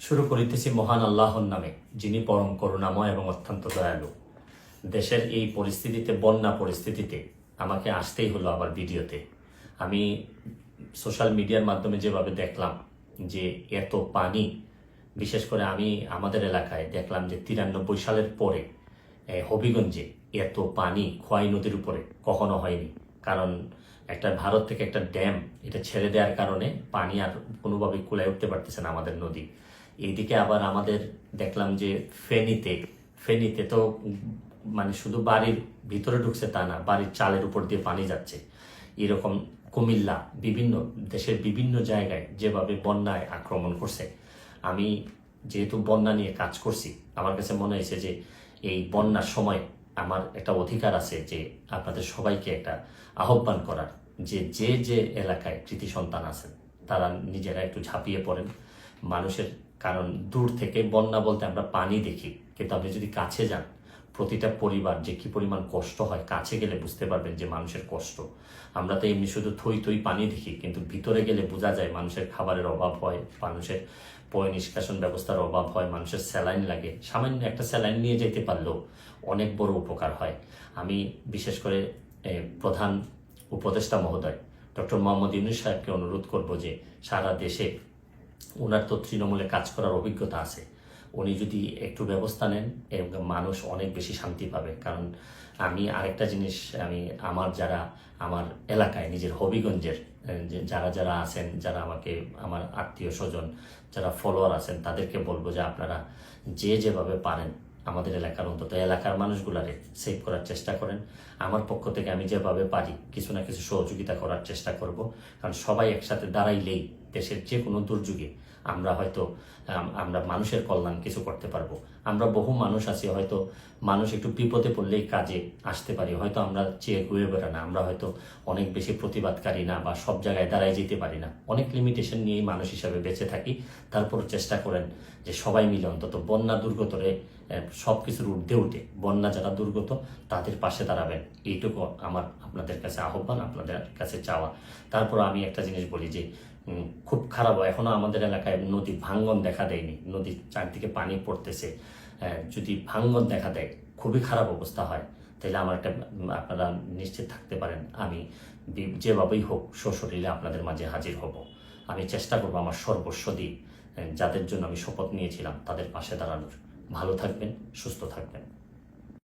শুরু করিতেছি মহান আল্লাহর নামে, যিনি পরম করুণাময় এবং অত্যন্ত দয়ালু। দেশের এই পরিস্থিতিতে, বন্যা পরিস্থিতিতে আমাকে আসতেই হলো আবার ভিডিওতে। আমি সোশ্যাল মিডিয়ার মাধ্যমে যেভাবে দেখলাম যে এত পানি, বিশেষ করে আমি আমাদের এলাকায় দেখলাম যে 93 সালের পরে হবিগঞ্জে এত পানি খোয়াই নদীর উপরে কখনো হয়নি। কারণ একটা ভারত থেকে একটা ড্যাম এটা ছেড়ে দেওয়ার কারণে পানি আর কোনোভাবেই কুলায় উঠতে পারতেছে না আমাদের নদী। এইদিকে আবার আমাদের দেখলাম যে ফেনীতে তো মানে শুধু বাড়ির ভিতরে ঢুকছে তা না, বাড়ির চালের উপর দিয়ে পানি যাচ্ছে। এরকম কুমিল্লা, বিভিন্ন দেশের বিভিন্ন জায়গায় যেভাবে বন্যায় আক্রমণ করছে, আমি যেহেতু বন্যা নিয়ে কাজ করছি, আমার কাছে মনে হয়েছে যে এই বন্যার সময় আমার একটা অধিকার আছে যে আপনাদের সবাইকে একটা আহ্বান করার, যে যে যে এলাকায় কৃতি সন্তান আছেন তারা নিজেরা একটু ঝাঁপিয়ে পড়েন মানুষের। কারণ দূর থেকে বন্যা বলতে আমরা পানি দেখি, কিন্তু আপনি যদি কাছে যান, প্রতিটা পরিবার যে কি পরিমাণ কষ্ট হয়, কাছে গেলে বুঝতে পারবেন যে মানুষের কষ্ট। আমরা তো এমনি শুধু থই থই পানি দেখি, কিন্তু ভিতরে গেলে বোঝা যায় মানুষের খাবারের অভাব হয়, মানুষের পয় নিষ্কাশন ব্যবস্থার অভাব হয়, মানুষের স্যালাইন লাগে। সামান্য একটা স্যালাইন নিয়ে যেতে পারলেও অনেক বড় উপকার হয়। আমি বিশেষ করে প্রধান উপদেষ্টা মহোদয় ডক্টর মোহাম্মদ ইউনূস সাহেবকে অনুরোধ করব যে সারা দেশে, ওনার তো তৃণমূলে কাজ করার অভিজ্ঞতা আছে, উনি যদি একটু ব্যবস্থা নেন এবং মানুষ অনেক বেশি শান্তি পাবে। কারণ আমি আরেকটা জিনিস, আমি আমার এলাকায় নিজের হবিগঞ্জের যারা যারা আছেন, যারা আমাকে, আমার আত্মীয় স্বজন, যারা ফলোয়ার আছেন, তাদেরকে বলবো যে আপনারা যেভাবে পারেন আমাদের এলাকার, অন্তত এলাকার মানুষগুলারে সেভ করার চেষ্টা করেন। আমার পক্ষ থেকে আমি যেভাবে পারি কিছু না কিছু সহযোগিতা করার চেষ্টা করব। কারণ সবাই একসাথে দাঁড়াইলেই দেশের যে কোনো দুর্যোগে আমরা মানুষের কল্যাণ কিছু করতে পারবো। আমরা বহু মানুষ আছি, হয়তো মানুষ একটু বিপদে পড়লেই কাজে আসতে পারি, হয়তো আমরা চেয়ে ঘুরে বেড়া না, আমরা হয়তো অনেক বেশি প্রতিবাদকারী না, বা সব জায়গায় দাঁড়ায় যেতে পারি না, অনেক লিমিটেশন নিয়েই মানুষ হিসাবে বেঁচে থাকি। তারপর চেষ্টা করেন যে সবাই মিলে অন্তত বন্যা দুর্গতরে সব কিছুর ঊর্ধ্বে উঠে বন্যা যারা দুর্গত তাদের পাশে দাঁড়াবেন, এইটুকু আমার আপনাদের কাছে আহ্বান, আপনাদের কাছে চাওয়া। তারপর আমি একটা জিনিস বলি যে খুব খারাপ, এখনো আমাদের এলাকায় নদী ভাঙ্গন দেখা দেয়নি, নদীর চারদিকে পানি পড়তেছে। যদি ভাঙ্গন দেখা দেয়, খুবই খারাপ অবস্থা হয়, তাহলে আমার একটা, আপনারা নিশ্চিত থাকতে পারেন আমি যেভাবেই হোক সশরীরে আপনাদের মাঝে হাজির হব। আমি চেষ্টা করবো আমার সর্বস্ব দিয়ে যাদের জন্য আমি শপথ নিয়েছিলাম তাদের পাশে দাঁড়ানোর। ভালো থাকবেন, সুস্থ থাকবেন।